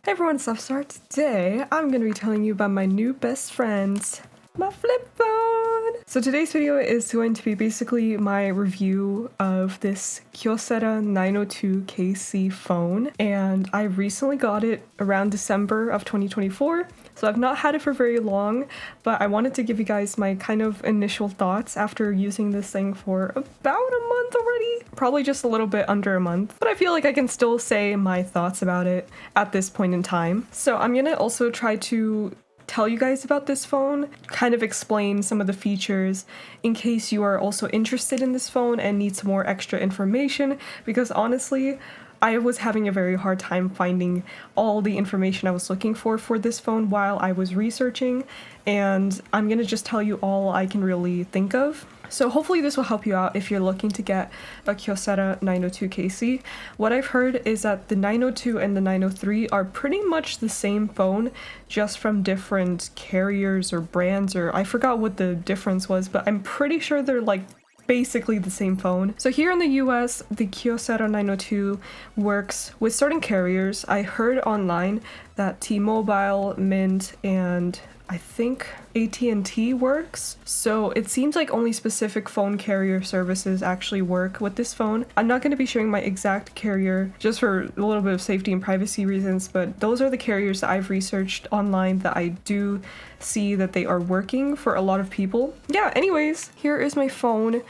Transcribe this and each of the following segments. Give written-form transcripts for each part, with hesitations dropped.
Hey everyone, it's Upstart. Today, I'm going to be telling you about my new best friends, my flip phone. So today's video is going to be basically my review of this Kyocera 902KC phone, and I recently got it around December of 2024. So I've not had it for very long, but I wanted to give you guys my kind of initial thoughts after using this thing for about a month already. Probably just a little bit under a month, but I feel like I can still say my thoughts about it at this point in time. So I'm gonna also try to tell you guys about this phone, kind of explain some of the features in case you are also interested in this phone and need some more extra information, because honestly, I was having a very hard time finding all the information I was looking for this phone while I was researching, and I'm gonna just tell you all I can really think of. So hopefully this will help you out if you're looking to get a Kyocera 902KC. What I've heard is that the 902 and the 903 are pretty much the same phone, just from different carriers or brands, or I forgot what the difference was, but I'm pretty sure they're like basically the same phone. So here in the US, the Kyocera 902 works with certain carriers. I heard online that T-Mobile, Mint, and I think AT&T works. So it seems like only specific phone carrier services actually work with this phone. I'm not going to be showing my exact carrier just for a little bit of safety and privacy reasons, but those are the carriers that I've researched online that I do see that they are working for a lot of people. Yeah, anyways, here is my phone,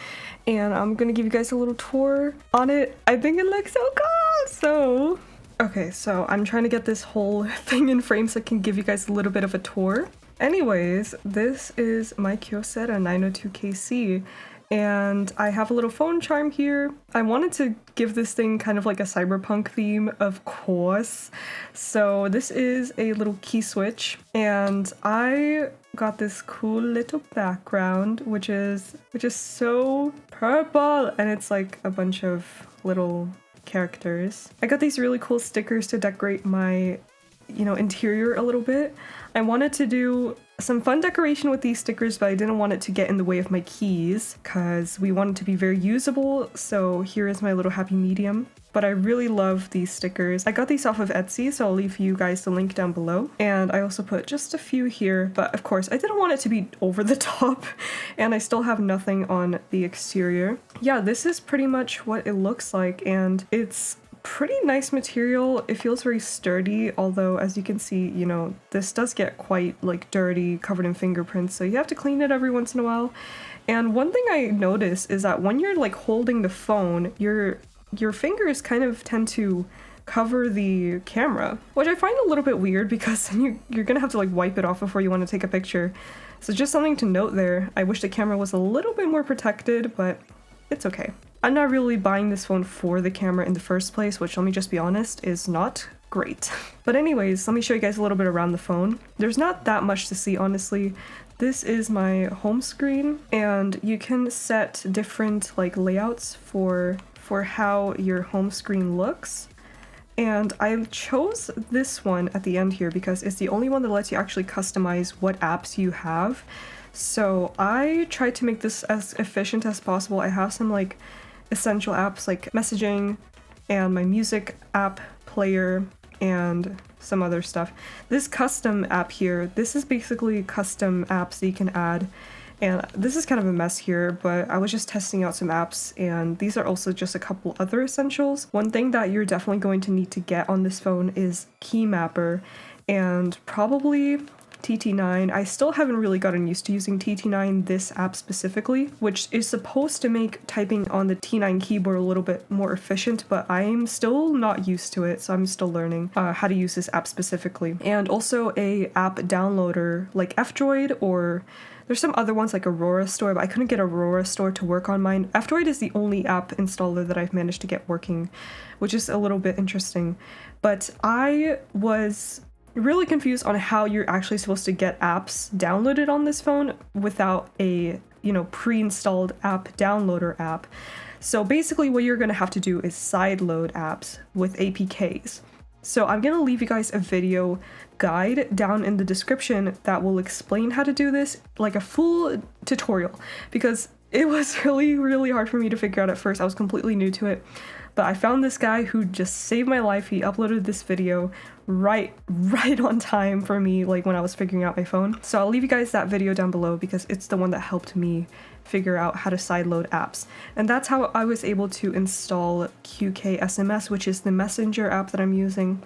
and I'm going to give you guys a little tour on it. I think it looks so cool. Okay, so I'm trying to get this whole thing in frame so I can give you guys a little bit of a tour. Anyways, this is my Kyocera 902KC, and I have a little phone charm here. I wanted to give this thing kind of like a cyberpunk theme, of course. So this is a little key switch, and I got this cool little background, which is so purple, and it's like a bunch of little characters. I got these really cool stickers to decorate my interior a little bit. I wanted to do some fun decoration with these stickers, but I didn't want it to get in the way of my keys because we want it to be very usable. So here is my little happy medium. But I really love these stickers. I got these off of Etsy, so I'll leave you guys the link down below. And I also put just a few here, but of course I didn't want it to be over the top, and I still have nothing on the exterior. Yeah, this is pretty much what it looks like, and it's pretty nice material. It feels very sturdy, although as you can see, this does get quite like dirty, covered in fingerprints, so you have to clean it every once in a while. And one thing I notice is that when you're like holding the phone, your fingers kind of tend to cover the camera, which I find a little bit weird because you're gonna have to like wipe it off before you want to take a picture. So just something to note there. I wish the camera was a little bit more protected, but it's okay. I'm not really buying this phone for the camera in the first place, which, let me just be honest, is not great. But anyways, let me show you guys a little bit around the phone. There's not that much to see, honestly. This is my home screen, and you can set different like layouts for how your home screen looks. And I chose this one at the end here because it's the only one that lets you actually customize what apps you have. So I tried to make this as efficient as possible. I have some like essential apps like messaging and my music app player and some other stuff. This custom app here, this is basically custom apps that you can add. And this is kind of a mess here, but I was just testing out some apps, and these are also just a couple other essentials. One thing that you're definitely going to need to get on this phone is Key Mapper and probably TT9. I still haven't really gotten used to using TT9, this app specifically, which is supposed to make typing on the T9 keyboard a little bit more efficient, but I'm still not used to it, so I'm still learning how to use this app specifically. And also a app downloader like F-Droid, or there's some other ones like Aurora Store, but I couldn't get Aurora Store to work on mine. F-Droid is the only app installer that I've managed to get working, which is a little bit interesting. But I was really confused on how you're actually supposed to get apps downloaded on this phone without a pre-installed app downloader app. So basically what you're going to have to do is sideload apps with APKs. So I'm going to leave you guys a video guide down in the description that will explain how to do this, like a full tutorial, because it was really hard for me to figure out at first. I was completely new to it. But I found this guy who just saved my life. He uploaded this video right on time for me, like when I was figuring out my phone. So I'll leave you guys that video down below because it's the one that helped me figure out how to sideload apps. And that's how I was able to install QKSMS, which is the messenger app that I'm using,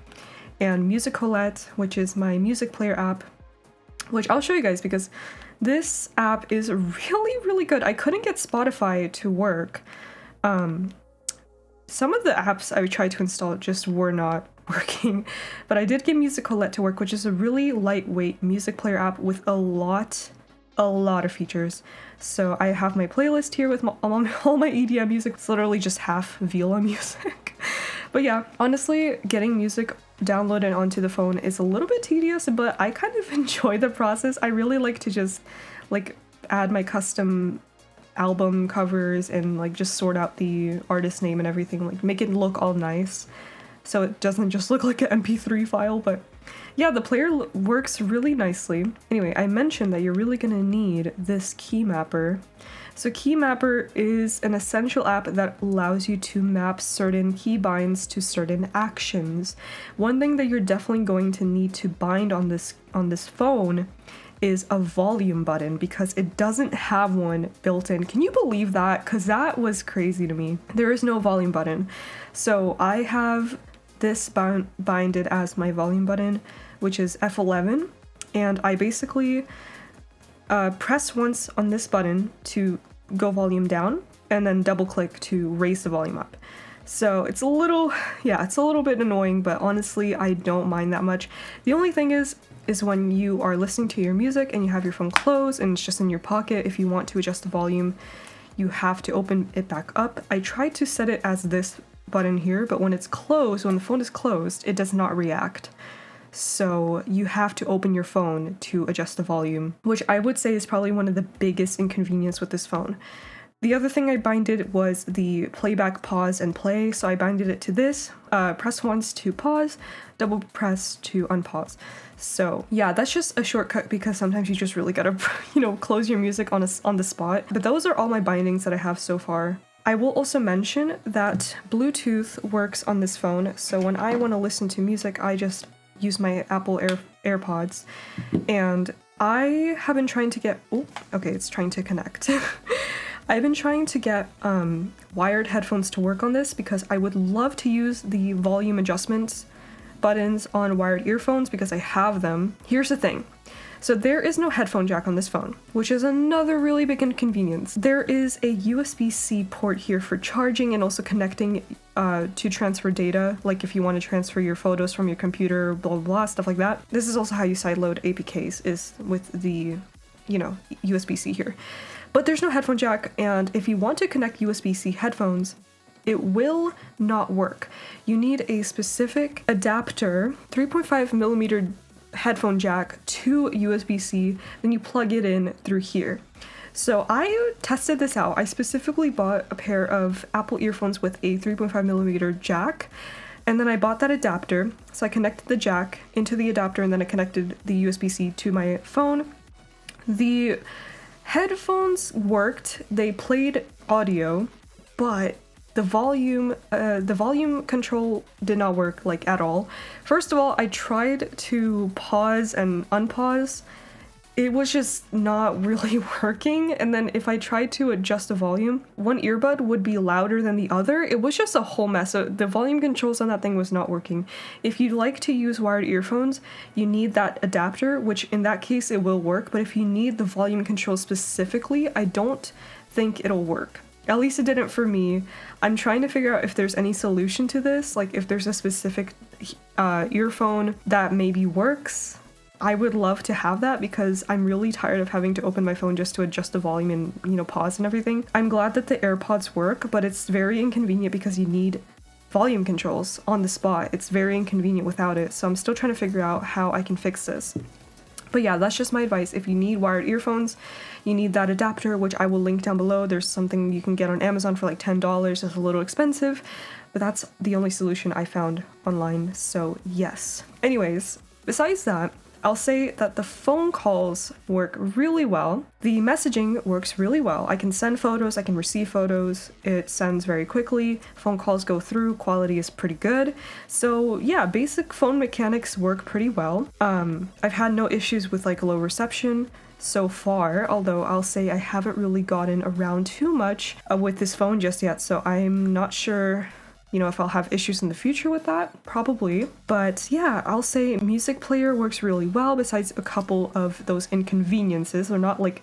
and Musicolet, which is my music player app, which I'll show you guys because this app is really good. I couldn't get Spotify to work. Some of the apps I tried to install just were not working, but I did get Musicolet to work, which is a really lightweight music player app with a lot of features. So I have my playlist here with all my EDM music. It's literally just half Viola music. But yeah, honestly, getting music downloaded onto the phone is a little bit tedious, but I kind of enjoy the process. I really like to just like add my custom album covers and like just sort out the artist name and everything, like make it look all nice so it doesn't just look like an MP3 file. But yeah, the player works really nicely. Anyway, I mentioned that you're really gonna need this key mapper. So key mapper is an essential app that allows you to map certain key binds to certain actions. One thing that you're definitely going to need to bind on this phone is a volume button because it doesn't have one built in. Can you believe that? Because that was crazy to me. There is no volume button. So I have this binded as my volume button, which is F11, and I basically press once on this button to go volume down and then double click to raise the volume up. So it's a little bit annoying, but honestly I don't mind that much. The only thing is when you are listening to your music and you have your phone closed and it's just in your pocket, if you want to adjust the volume, you have to open it back up. I tried to set it as this button here, but when it's closed, when the phone is closed, it does not react. So you have to open your phone to adjust the volume, which I would say is probably one of the biggest inconvenience with this phone. The other thing I binded was the playback, pause, and play. So I binded it to this, press once to pause, double press to unpause. So yeah, that's just a shortcut because sometimes you just really gotta, close your music on the spot. But those are all my bindings that I have so far. I will also mention that Bluetooth works on this phone. So when I want to listen to music, I just use my Apple AirPods, and I have been trying to get, it's trying to connect. I've been trying to get wired headphones to work on this because I would love to use the volume adjustments buttons on wired earphones because I have them. Here's the thing. So there is no headphone jack on this phone, which is another really big inconvenience. There is a USB-C port here for charging and also connecting to transfer data, like if you want to transfer your photos from your computer, blah, blah, blah, stuff like that. This is also how you sideload APKs, is with the, USB-C here. But there's no headphone jack, and if you want to connect USB-C headphones, it will not work. You need a specific adapter, 3.5 millimeter headphone jack to USB-C, then you plug it in through here. So I tested this out. I specifically bought a pair of Apple earphones with a 3.5 millimeter jack, and then I bought that adapter. So I connected the jack into the adapter, and then I connected the USB-C to my phone. The headphones worked, they played audio, but the volume control did not work like at all. First of all, I tried to pause and unpause. It was just not really working. And then if I tried to adjust the volume, one earbud would be louder than the other. It was just a whole mess. So the volume controls on that thing was not working. If you'd like to use wired earphones, you need that adapter, which in that case it will work. But if you need the volume control specifically, I don't think it'll work. At least it didn't for me. I'm trying to figure out if there's any solution to this, like if there's a specific earphone that maybe works. I would love to have that because I'm really tired of having to open my phone just to adjust the volume and, pause and everything. I'm glad that the AirPods work, but it's very inconvenient because you need volume controls on the spot. It's very inconvenient without it, so I'm still trying to figure out how I can fix this. But yeah, that's just my advice. If you need wired earphones, you need that adapter, which I will link down below. There's something you can get on Amazon for like $10. It's a little expensive, but that's the only solution I found online, so yes. Anyways, besides that, I'll say that the phone calls work really well. The messaging works really well. I can send photos, I can receive photos, it sends very quickly, phone calls go through, quality is pretty good. So yeah, basic phone mechanics work pretty well. I've had no issues with like low reception so far, although I'll say I haven't really gotten around too much with this phone just yet, so I'm not sure, you know, if I'll have issues in the future with that, probably. But yeah, I'll say music player works really well, besides a couple of those inconveniences. They're not like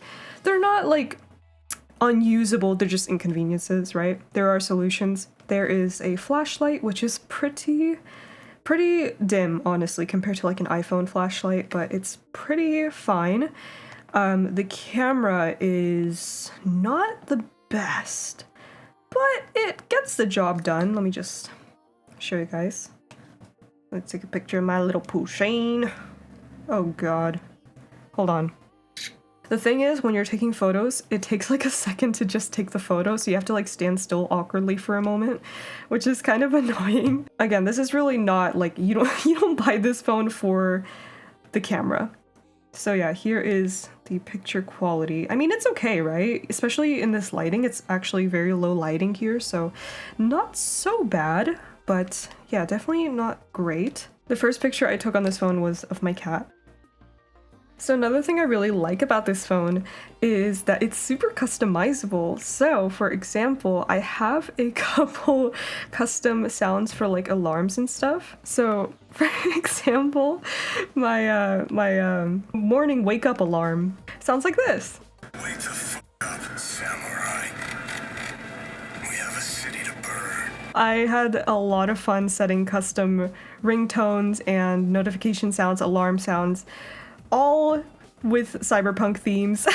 unusable, they're just inconveniences, right? There are solutions. There is a flashlight, which is pretty dim, honestly, compared to like an iPhone flashlight, but it's pretty fine. The camera is not the best, but it gets the job done. Let me just show you guys. Let's take a picture of my little Pushane. Oh god. Hold on. The thing is, when you're taking photos, it takes like a second to just take the photo, so you have to like stand still awkwardly for a moment, which is kind of annoying. Again, this is really not like, you don't buy this phone for the camera. So yeah, here is the picture quality. I mean, it's okay, right? Especially in this lighting, it's actually very low lighting here, so not so bad, but yeah, definitely not great. The first picture I took on this phone was of my cat. So another thing I really like about this phone is that it's super customizable. So for example, I have a couple custom sounds for like alarms and stuff. So for example, my morning wake up alarm sounds like this. Wake the f up, samurai. We have a city to burn. I had a lot of fun setting custom ringtones and notification sounds, alarm sounds, all with cyberpunk themes.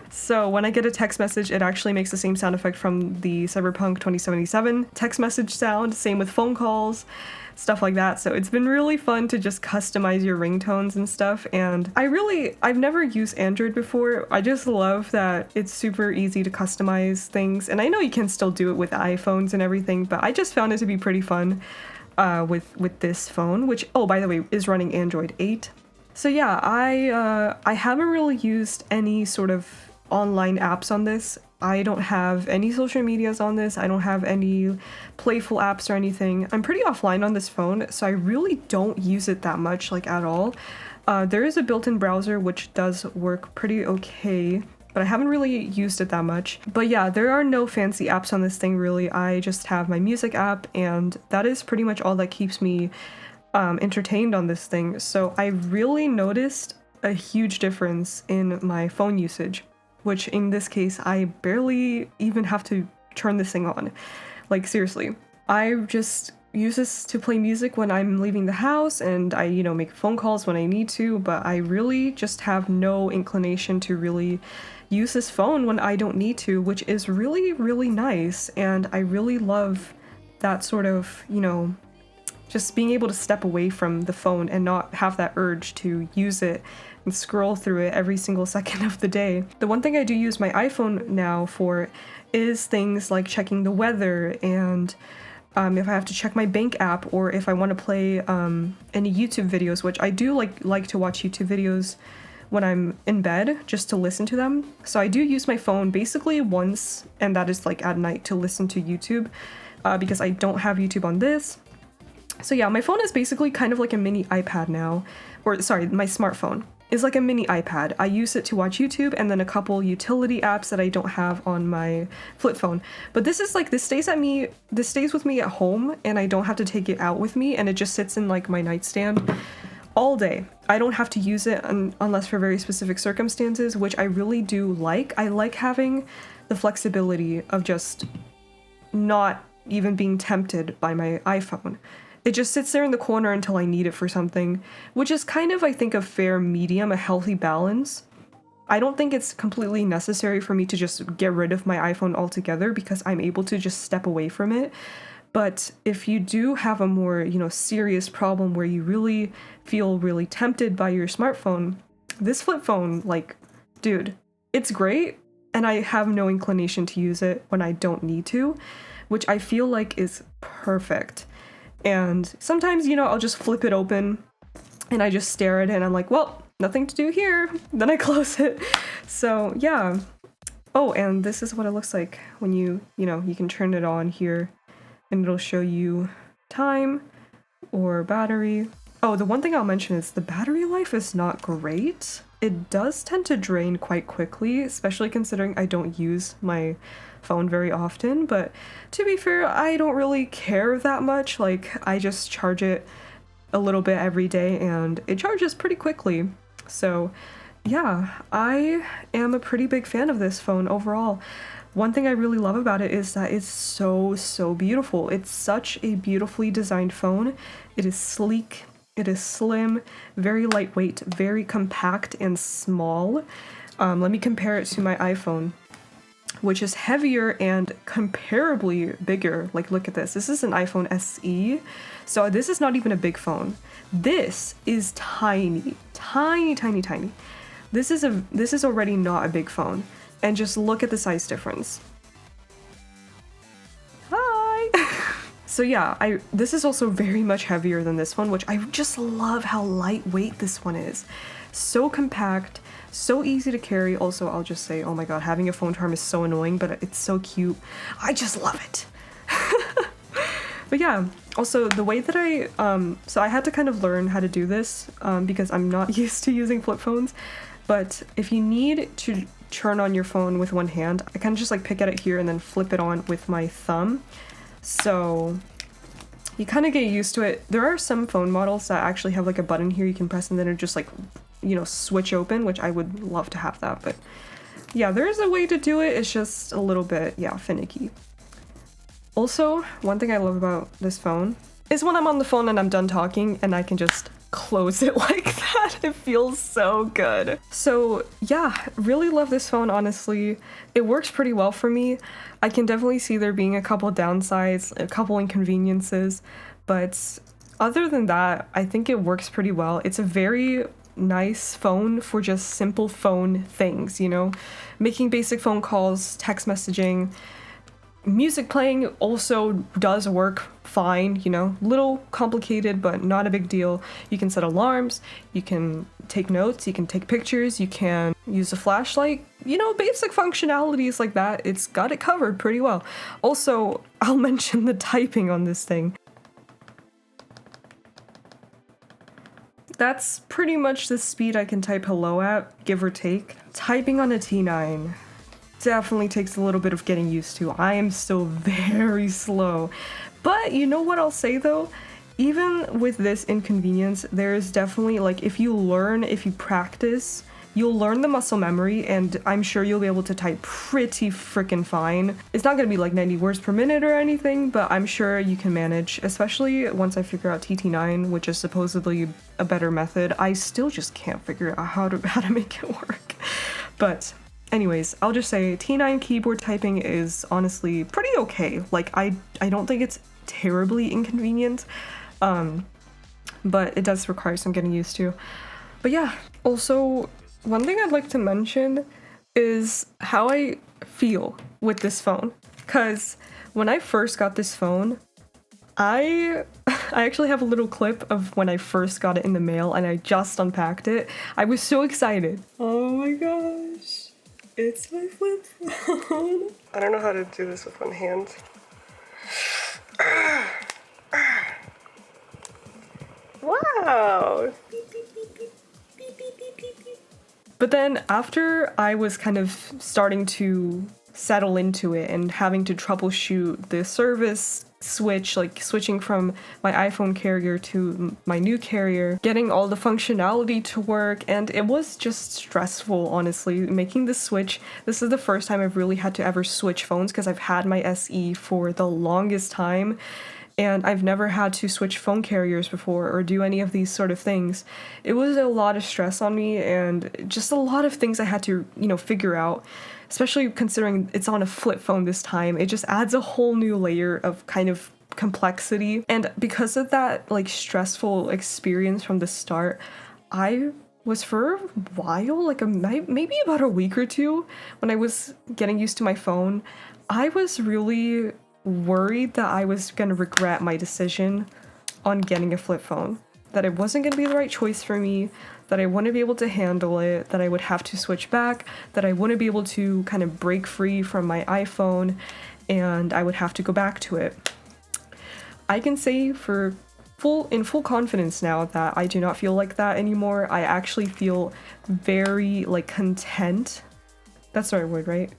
So when I get a text message, it actually makes the same sound effect from the Cyberpunk 2077 text message sound, same with phone calls, stuff like that. So it's been really fun to just customize your ringtones and stuff, and I've never used Android before. I just love that it's super easy to customize things, and I know you can still do it with iPhones and everything, but I just found it to be pretty fun with this phone, which, oh, by the way, is running Android 8. So yeah, I haven't really used any sort of online apps on this. I don't have any social medias on this. I don't have any playful apps or anything. I'm pretty offline on this phone, so I really don't use it that much, like at all. There is a built-in browser which does work pretty okay, but I haven't really used it that much. But yeah, there are no fancy apps on this thing really. I just have my music app, and that is pretty much all that keeps me entertained on this thing. So I really noticed a huge difference in my phone usage, which in this case I barely even have to turn this thing on. Like seriously, I just use this to play music when I'm leaving the house, and I, you know, make phone calls when I need to, but I really just have no inclination to really use this phone when I don't need to, which is really nice. And I really love that sort of, you know, just being able to step away from the phone and not have that urge to use it and scroll through it every single second of the day. The one thing I do use my iPhone now for is things like checking the weather, and if I have to check my bank app, or if I want to play any YouTube videos, which I do like to watch YouTube videos when I'm in bed just to listen to them. So I do use my phone basically once, and that is like at night, to listen to YouTube because I don't have YouTube on this. So yeah, my phone is basically kind of like a mini iPad now, or sorry, my smartphone is like a mini iPad. I use it to watch YouTube and then a couple utility apps that I don't have on my flip phone. But this is like, this stays with me at home, and I don't have to take it out with me, and it just sits in like my nightstand all day. I don't have to use it unless for very specific circumstances, which I really do like. I like having the flexibility of just not even being tempted by my iPhone. It just sits there in the corner until I need it for something, which is kind of, I think, a fair medium, a healthy balance. I don't think it's completely necessary for me to just get rid of my iPhone altogether, because I'm able to just step away from it. But if you do have a more, you know, serious problem where you really feel really tempted by your smartphone, this flip phone, like, dude, it's great, and I have no inclination to use it when I don't need to, which I feel like is perfect. And sometimes, you know, I'll just flip it open and I just stare at it and I'm like, well, nothing to do here. Then I close it. So yeah. Oh, and this is what it looks like when you can turn it on here and it'll show you time or battery. Oh, the one thing I'll mention is the battery life is not great. It does tend to drain quite quickly, especially considering I don't use my phone very often, but to be fair, I don't really care that much. Like, I just charge it a little bit every day and it charges pretty quickly. So yeah, I am a pretty big fan of this phone overall. One thing I really love about it is that it's so beautiful. It's such a beautifully designed phone. It is sleek, it is slim, very lightweight, very compact and small. Let me compare it to my iPhone, which is heavier and comparably bigger. Like, look at this. This is an iPhone SE. So this is not even a big phone. This is tiny. This is already not a big phone. And just look at the size difference. Hi! So yeah, this is also very much heavier than this one, which I just love how lightweight this one is. So compact, so easy to carry. Also, I'll just say, oh my god, having a phone charm is so annoying, but it's so cute. I just love it. But yeah, also the way that so I had to kind of learn how to do this because I'm not used to using flip phones. But if you need to turn on your phone with one hand, I kind of just like pick at it here and then flip it on with my thumb. So you kind of get used to it. There are some phone models that actually have like a button here you can press and then it just like, switch open, which I would love to have that. But yeah, there is a way to do it. It's just a little bit, finicky. Also, one thing I love about this phone is when I'm on the phone and I'm done talking and I can just close it like that. It feels so good. So yeah, really love this phone, honestly. It works pretty well for me. I can definitely see there being a couple downsides, a couple inconveniences, but other than that, I think it works pretty well. It's a very nice phone for just simple phone things, making basic phone calls, text messaging. Music playing also does work fine, little complicated, but not a big deal. You can set alarms, you can take notes, you can take pictures, you can use a flashlight, basic functionalities like that. It's got it covered pretty well. Also, I'll mention the typing on this thing. That's pretty much the speed I can type hello at, give or take. Typing on a T9 definitely takes a little bit of getting used to. I am still very slow. But you know what I'll say though? Even with this inconvenience, there is definitely, like, if you practice, you'll learn the muscle memory and I'm sure you'll be able to type pretty freaking fine. It's not gonna be like 90 words per minute or anything, but I'm sure you can manage, especially once I figure out TT9, which is supposedly a better method. I still just can't figure out how to make it work. But anyways, I'll just say T9 keyboard typing is honestly pretty okay. Like, I don't think it's terribly inconvenient, but it does require some getting used to. But yeah, also, one thing I'd like to mention is how I feel with this phone. Because when I first got this phone, I actually have a little clip of when I first got it in the mail and I just unpacked it. I was so excited. Oh my gosh. It's my flip phone. I don't know how to do this with one hand. Wow. But then after I was kind of starting to settle into it and having to troubleshoot the service switch, like switching from my iPhone carrier to my new carrier, getting all the functionality to work, and it was just stressful, honestly, making the switch. This is the first time I've really had to ever switch phones because I've had my SE for the longest time and I've never had to switch phone carriers before or do any of these sort of things. It was a lot of stress on me and just a lot of things I had to, figure out, especially considering it's on a flip phone this time. It just adds a whole new layer of kind of complexity. And because of that, like, stressful experience from the start, I was for a while, like maybe about a week or two, when I was getting used to my phone, I was really worried that I was going to regret my decision on getting a flip phone. that it wasn't going to be the right choice for me, that I wouldn't be able to handle it, that I would have to switch back, that I wouldn't be able to kind of break free from my iPhone, and I would have to go back to it. I can say in full confidence now that I do not feel like that anymore. I actually feel very like content. That's the right word, right?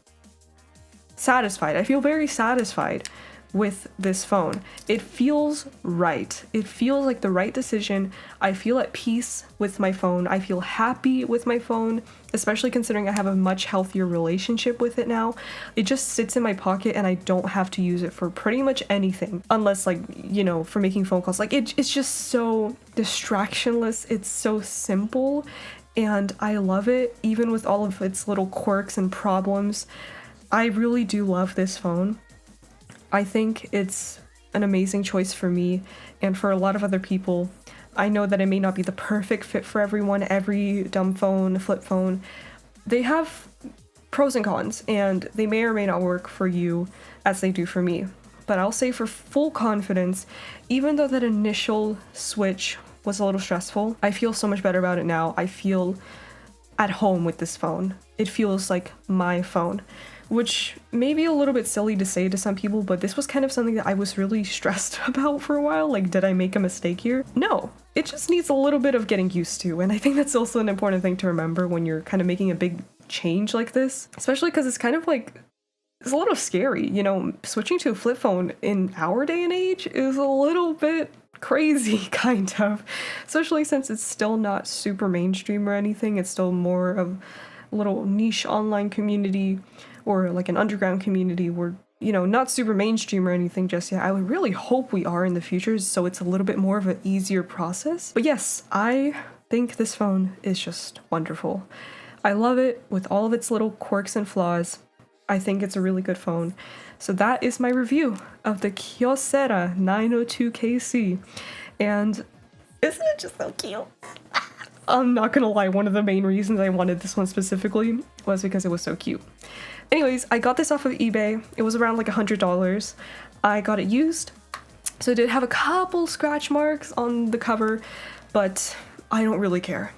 Satisfied. I feel very satisfied with this phone. It feels right. It feels like the right decision. I feel at peace with my phone. I feel happy with my phone, especially considering I have a much healthier relationship with it now. It just sits in my pocket and I don't have to use it for pretty much anything, unless like, you know, for making phone calls. Like it's just so distractionless. It's so simple and I love it, even with all of its little quirks and problems. I really do love this phone. I think it's an amazing choice for me and for a lot of other people. I know that it may not be the perfect fit for everyone. Every dumb phone, flip phone, they have pros and cons, and they may or may not work for you as they do for me. But I'll say for full confidence, even though that initial switch was a little stressful, I feel so much better about it now. I feel at home with this phone. It feels like my phone. Which may be a little bit silly to say to some people, but this was kind of something that I was really stressed about for a while. Like, did I make a mistake here? No, it just needs a little bit of getting used to. And I think that's also an important thing to remember when you're kind of making a big change like this, especially because it's kind of like, it's a little scary, you know, switching to a flip phone in our day and age is a little bit crazy, kind of, especially since it's still not super mainstream or anything. It's still more of a little niche online community or like an underground community where, you know, not super mainstream or anything just yet. I would really hope we are in the future, so it's a little bit more of an easier process. But yes, I think this phone is just wonderful. I love it with all of its little quirks and flaws. I think it's a really good phone. So that is my review of the Kyocera 902KC. And isn't it just so cute? I'm not gonna lie, one of the main reasons I wanted this one specifically was because it was so cute. Anyways, I got this off of eBay. It was around like $100. I got it used, so it did have a couple scratch marks on the cover, but I don't really care.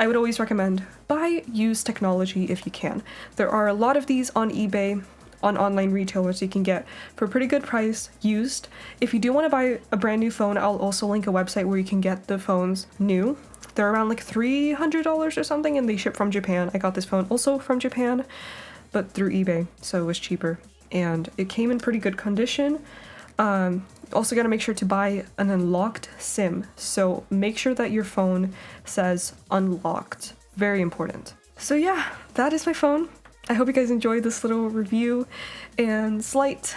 I would always recommend buy used technology if you can. There are a lot of these on eBay, on online retailers you can get for a pretty good price used. If you do want to buy a brand new phone, I'll also link a website where you can get the phones new. They're around like $300 or something, and they ship from Japan. I got this phone also from Japan, but through eBay, so it was cheaper. And it came in pretty good condition. Also gotta make sure to buy an unlocked SIM. So make sure that your phone says unlocked. Very important. So yeah, that is my phone. I hope you guys enjoyed this little review and slight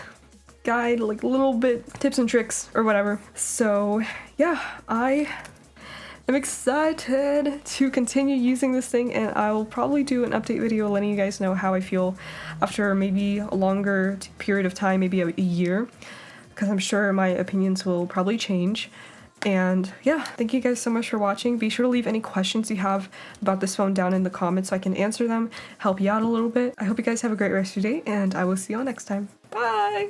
guide, like a little bit tips and tricks or whatever. So yeah, I'm excited to continue using this thing, and I will probably do an update video letting you guys know how I feel after maybe a longer period of time, maybe a year, because I'm sure my opinions will probably change. And yeah, thank you guys so much for watching. Be sure to leave any questions you have about this phone down in the comments so I can answer them, help you out a little bit. I hope you guys have a great rest of your day, and I will see you all next time. Bye!